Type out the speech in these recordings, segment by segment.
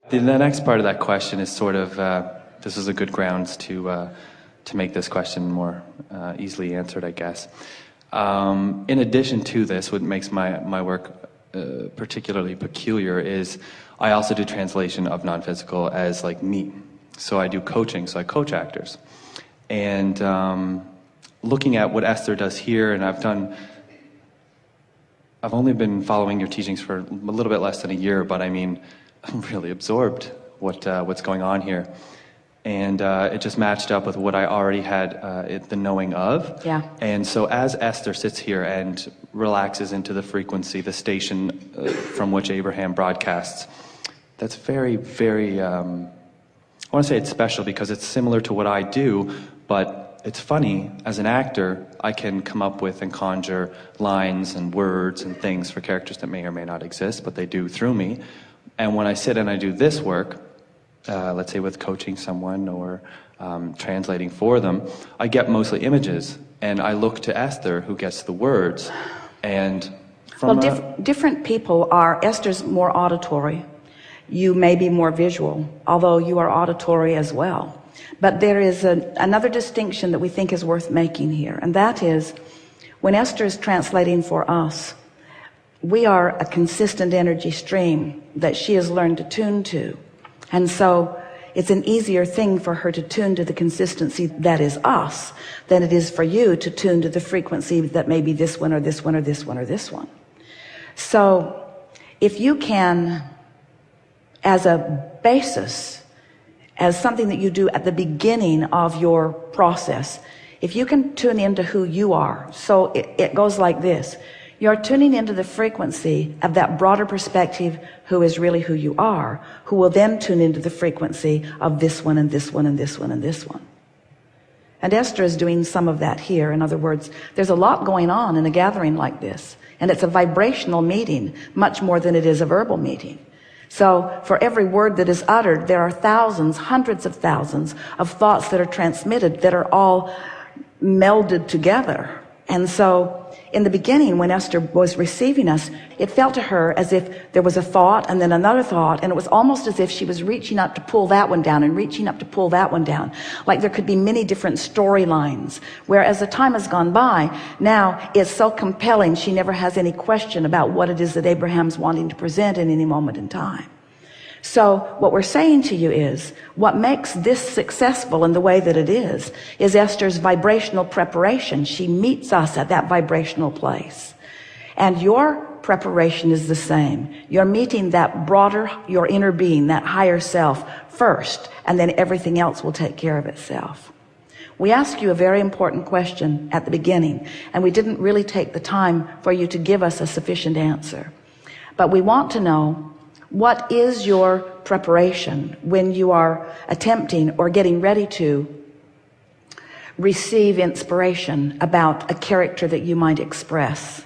The next part of that question is sort of, this is a good grounds to make this question more easily answered, I guess. In addition to this, what makes my work particularly peculiar is I also do translation of non-physical as like me. So I do coaching, so I coach actors. And looking at what Esther does here, and I've only been following your teachings for a little bit less than a year, but I mean, I'm really absorbed what's going on here. And it just matched up with what I already had the knowing of. Yeah. And so as Esther sits here and relaxes into the frequency, the station from which Abraham broadcasts, that's very, very, I want to say it's special because it's similar to what I do, but it's funny, as an actor, I can come up with and conjure lines and words and things for characters that may or may not exist, but they do through me. And when I sit and I do this work, let's say with coaching someone or translating for them, I get mostly images, and I look to Esther, who gets the words. And from different people are. Esther's more auditory. You may be more visual, although you are auditory as well. But there is another distinction that we think is worth making here, and that is when Esther is translating for us, we are a consistent energy stream that she has learned to tune to. And so it's an easier thing for her to tune to the consistency that is us than it is for you to tune to the frequency that may be this one or this one or this one or this one. So if you can, as a basis, as something that you do at the beginning of your process, if you can tune into who you are, so it goes like this. You're tuning into the frequency of that broader perspective who is really who you are, who will then tune into the frequency of this one and this one and this one and this one. And Esther is doing some of that here. In other words, there's a lot going on in a gathering like this, and it's a vibrational meeting much more than it is a verbal meeting. So for every word that is uttered, there are thousands, hundreds of thousands of thoughts that are transmitted that are all melded together. And so in the beginning, when Esther was receiving us, it felt to her as if there was a thought and then another thought, and it was almost as if she was reaching up to pull that one down and reaching up to pull that one down, like there could be many different storylines. Whereas the time has gone by, now it's so compelling, she never has any question about what it is that Abraham's wanting to present in any moment in time. So what we're saying to you is, what makes this successful in the way that it is Esther's vibrational preparation. She meets us at that vibrational place. And your preparation is the same. You're meeting that broader, your inner being, that higher self first, and then everything else will take care of itself. We asked you a very important question at the beginning, and we didn't really take the time for you to give us a sufficient answer. But we want to know, what is your preparation when you are attempting or getting ready to receive inspiration about a character that you might express?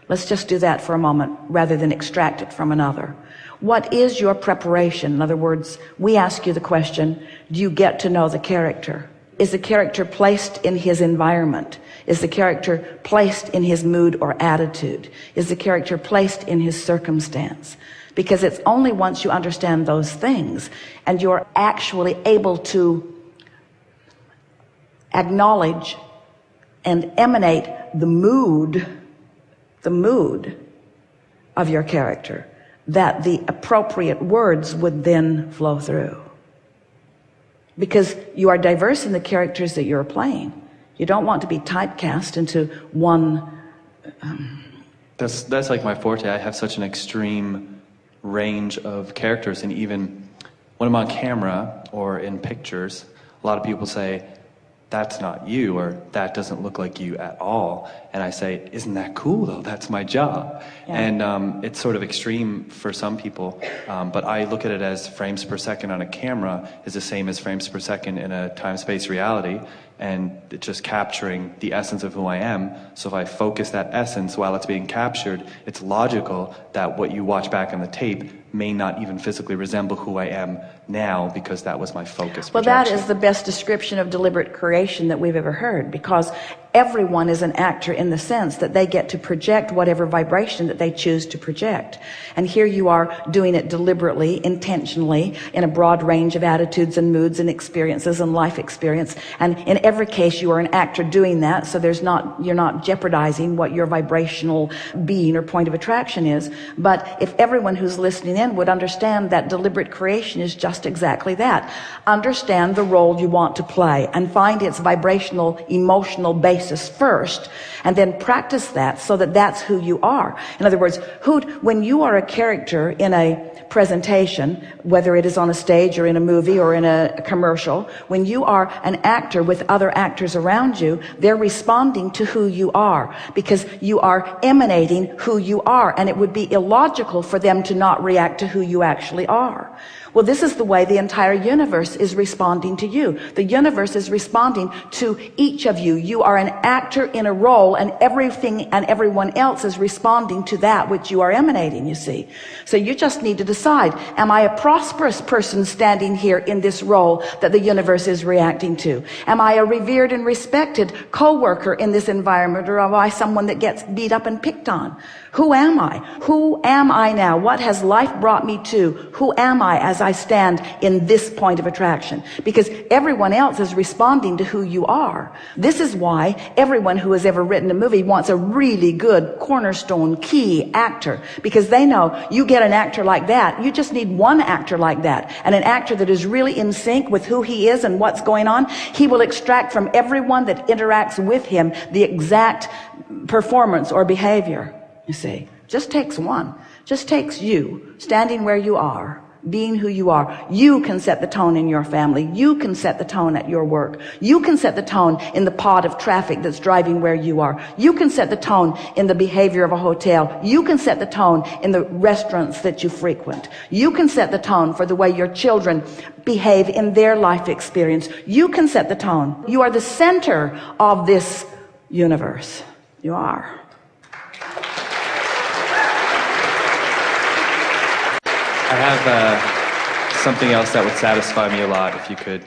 Let's just do that for a moment rather than extract it from another. What is your preparation? In other words, we ask you the question, do you get to know the character? Is the character placed in his environment? Is the character placed in his mood or attitude? Is the character placed in his circumstance? Because it's only once you understand those things and you're actually able to acknowledge and emanate the mood of your character, that the appropriate words would then flow through. Because you are diverse in the characters that you're playing. You don't want to be typecast into one. That's like my forte. I have such an extreme range of characters, and even when I'm on camera or in pictures, a lot of people say, that's not you, or that doesn't look like you at all. And I say, isn't that cool though? That's my job. Yeah. And it's sort of extreme for some people, but I look at it as frames per second on a camera is the same as frames per second in a time-space reality, and it's just capturing the essence of who I am. So if I focus that essence while it's being captured, it's logical that what you watch back on the tape may not even physically resemble who I am now, because that was my focus. Well, that is the best description of deliberate creation that we've ever heard, because Everyone is an actor in the sense that they get to project whatever vibration that they choose to project. And here you are doing it deliberately, intentionally, in a broad range of attitudes and moods and experiences and life experience. And in every case, you are an actor doing that, so you're not jeopardizing what your vibrational being or point of attraction is. But if everyone who's listening in would understand that deliberate creation is just exactly that. Understand the role you want to play and find its vibrational, emotional basis first, and then practice that so that that's who you are. In other words, when you are a character in a presentation, whether it is on a stage or in a movie or in a commercial, when you are an actor with other actors around you, they're responding to who you are because you are emanating who you are, and it would be illogical for them to not react to who you actually are. Well, this is the way the entire universe is responding to you. The universe is responding to each of you. You are an actor in a role, and everything and everyone else is responding to that which you are emanating, you see. So you just need to decide, am I a prosperous person standing here in this role that the universe is reacting to? Am I a revered and respected co-worker in this environment, or am I someone that gets beat up and picked on? Who am I? Who am I now? What has life brought me to? Who am I as I stand in this point of attraction? Because everyone else is responding to who you are. This is why everyone who has ever written a movie wants a really good cornerstone key actor, because they know you get an actor like that, you just need one actor like that, and an actor that is really in sync with who he is and what's going on. He will extract from everyone that interacts with him the exact performance or behavior. You see, just takes one. Just takes you standing where you are, being who you are. You can set the tone in your family. You can set the tone at your work. You can set the tone in the pod of traffic that's driving where you are. You can set the tone in the behavior of a hotel. You can set the tone in the restaurants that you frequent. You can set the tone for the way your children behave in their life experience. You can set the tone. You are the center of this universe. You are. I have something else that would satisfy me a lot if you could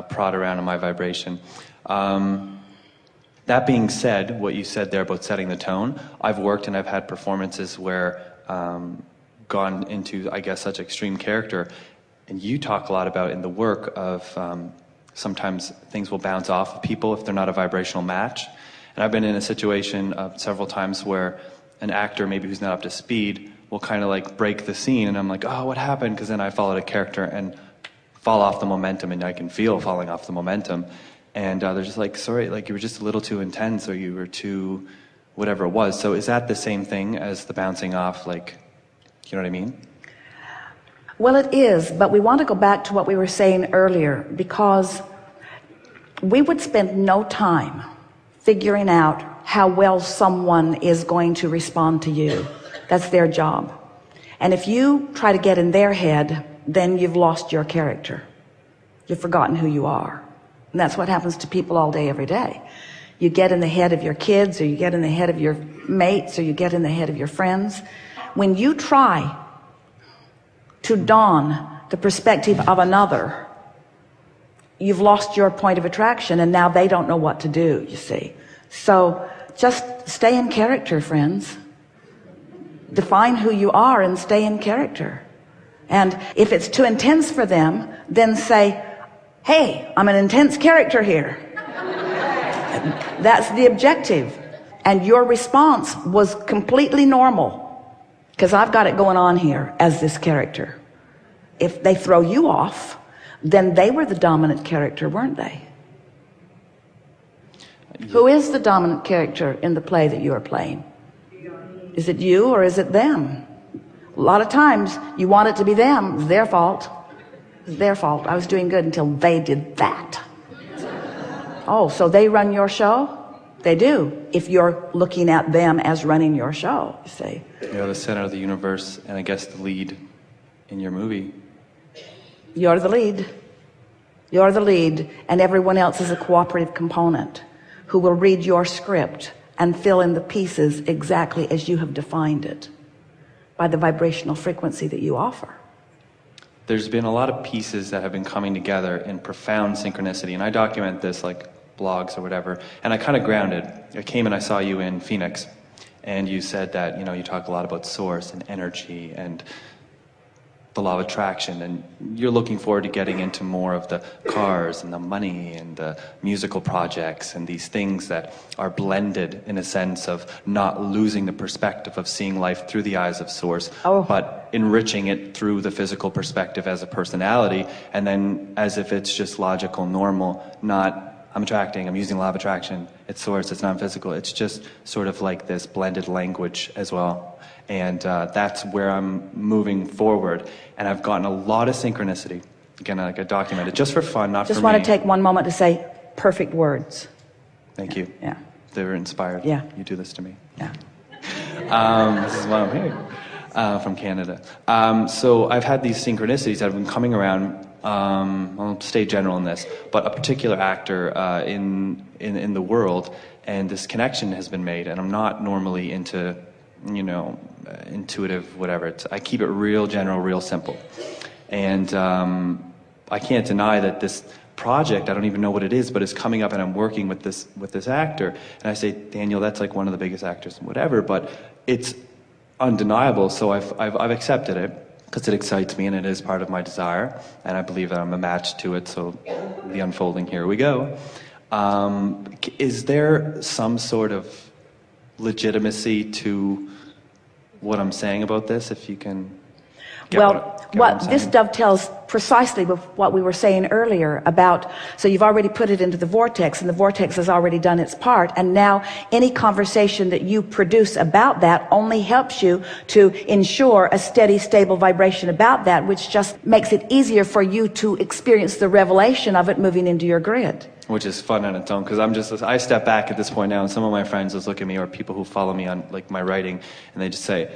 prod around on my vibration. That being said, what you said there about setting the tone, I've worked and I've had performances where gone into, I guess, such extreme character, and you talk a lot about in the work of sometimes things will bounce off of people if they're not a vibrational match. And I've been in a situation several times where an actor, maybe who's not up to speed, will kind of like break the scene, and I'm like, oh, what happened? Because then I followed a character and fall off the momentum, and I can feel falling off the momentum. And they're just like, sorry, like you were just a little too intense, or you were too whatever it was. So is that the same thing as the bouncing off? Like, you know what I mean? Well, it is, but we want to go back to what we were saying earlier, because we would spend no time figuring out how well someone is going to respond to you. That's their job. And if you try to get in their head, then you've lost your character. You've forgotten who you are. And that's what happens to people all day, every day. You get in the head of your kids, or you get in the head of your mates, or you get in the head of your friends. When you try to don the perspective of another, you've lost your point of attraction, and now they don't know what to do, you see. So just stay in character, friends. Define who you are and stay in character. And if it's too intense for them, then say, hey, I'm an intense character here. That's the objective. And your response was completely normal, because I've got it going on here as this character. If they throw you off, then they were the dominant character, weren't they? Who is the dominant character in the play that you are playing? Is it you or is it them? A lot of times you want it to be them. It's their fault. It's their fault. I was doing good until they did that. Oh, so they run your show? They do, if you're looking at them as running your show, you see. You're the center of the universe, and I guess the lead in your movie. You're the lead. You're the lead, and everyone else is a cooperative component who will read your script and fill in the pieces exactly as you have defined it by the vibrational frequency that you offer. There's been a lot of pieces that have been coming together in profound synchronicity, and I document this like blogs or whatever, and I kind of grounded. I came and I saw you in Phoenix, and you said that, you know, you talk a lot about source and energy and the law of attraction, and you're looking forward to getting into more of the cars and the money and the musical projects and these things that are blended in a sense of not losing the perspective of seeing life through the eyes of source, but enriching it through the physical perspective as a personality, and then as if it's just logical, normal, not I'm attracting, I'm using law of attraction, it's source, it's non-physical, it's just sort of like this blended language as well. And that's where I'm moving forward. And I've gotten a lot of synchronicity. Again, like I documented, just for fun, not for me. Just want to take one moment to say perfect words. Thank you. Yeah. They were inspired. Yeah. You do this to me. Yeah. This is why I'm here, from Canada. So I've had these synchronicities that have been coming around. I'll stay general in this, but a particular actor in the world, and this connection has been made. And I'm not normally into, you know, intuitive, whatever. I keep it real general, real simple. And I can't deny that this project, I don't even know what it is, but it's coming up, and I'm working with this actor. And I say, Daniel, that's like one of the biggest actors and whatever, but it's undeniable. So I've accepted it because it excites me and it is part of my desire. And I believe that I'm a match to it. So the unfolding, here we go. Is there some sort of legitimacy to what I'm saying about this, if you can get what this dovetails precisely with what we were saying earlier about, so you've already put it into the vortex, and the vortex has already done its part, and now any conversation that you produce about that only helps you to ensure a steady, stable vibration about that, which just makes it easier for you to experience the revelation of it moving into your grid. Which is fun on its own, because I step back at this point now, and some of my friends just look at me, or people who follow me on like my writing, and they just say,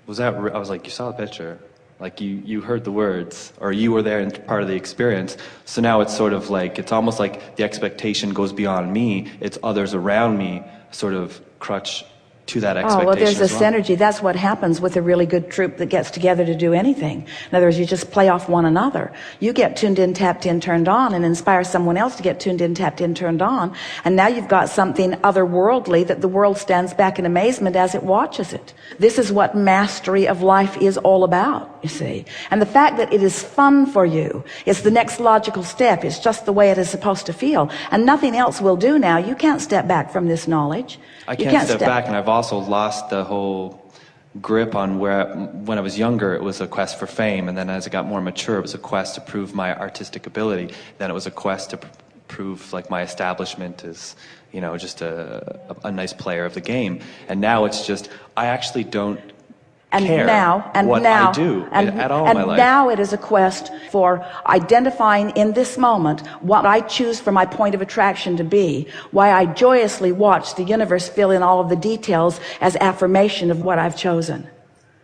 was that I was like, you saw the picture, like you heard the words, or you were there and part of the experience. So now it's sort of like, it's almost like the expectation goes beyond me, it's others around me sort of crutch to that expectation. Oh, well, there's as a well. synergy. That's what happens with a really good troupe that gets together to do anything. In other words, you just play off one another. You get tuned in, tapped in, turned on, and inspire someone else to get tuned in, tapped in, turned on. And now you've got something otherworldly that the world stands back in amazement as it watches it. This is what mastery of life is all about, you see. And the fact that it is fun for you is the next logical step. It's just the way it is supposed to feel. And nothing else will do now. You can't step back from this knowledge. I can't step back, and I've also lost the whole grip on where, when I was younger, it was a quest for fame, and then as I got more mature, it was a quest to prove my artistic ability. Then it was a quest to prove like my establishment is, you know, just a nice player of the game. And now it's just, I actually don't care what I do at all in my life. And now it is a quest for identifying in this moment what I choose for my point of attraction to be, why I joyously watch the universe fill in all of the details as affirmation of what I've chosen.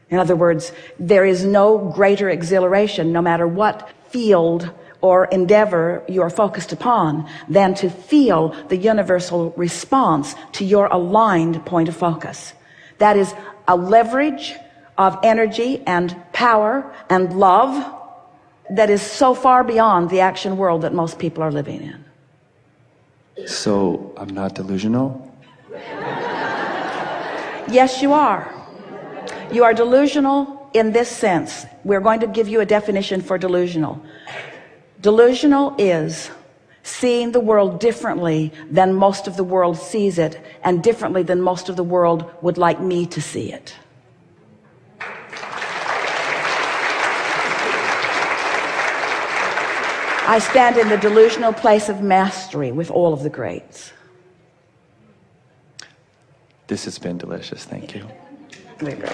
In other words, there is no greater exhilaration, no matter what field or endeavor you are focused upon, than to feel the universal response to your aligned point of focus. That is a leverage of energy and power and love that is so far beyond the action world that most people are living in. So I'm not delusional? Yes, you are. You are delusional in this sense. We're going to give you a definition for delusional. Delusional is seeing the world differently than most of the world sees it, and differently than most of the world would like me to see it. I stand in the delusional place of mastery with all of the greats. This has been delicious. Thank you. Very great.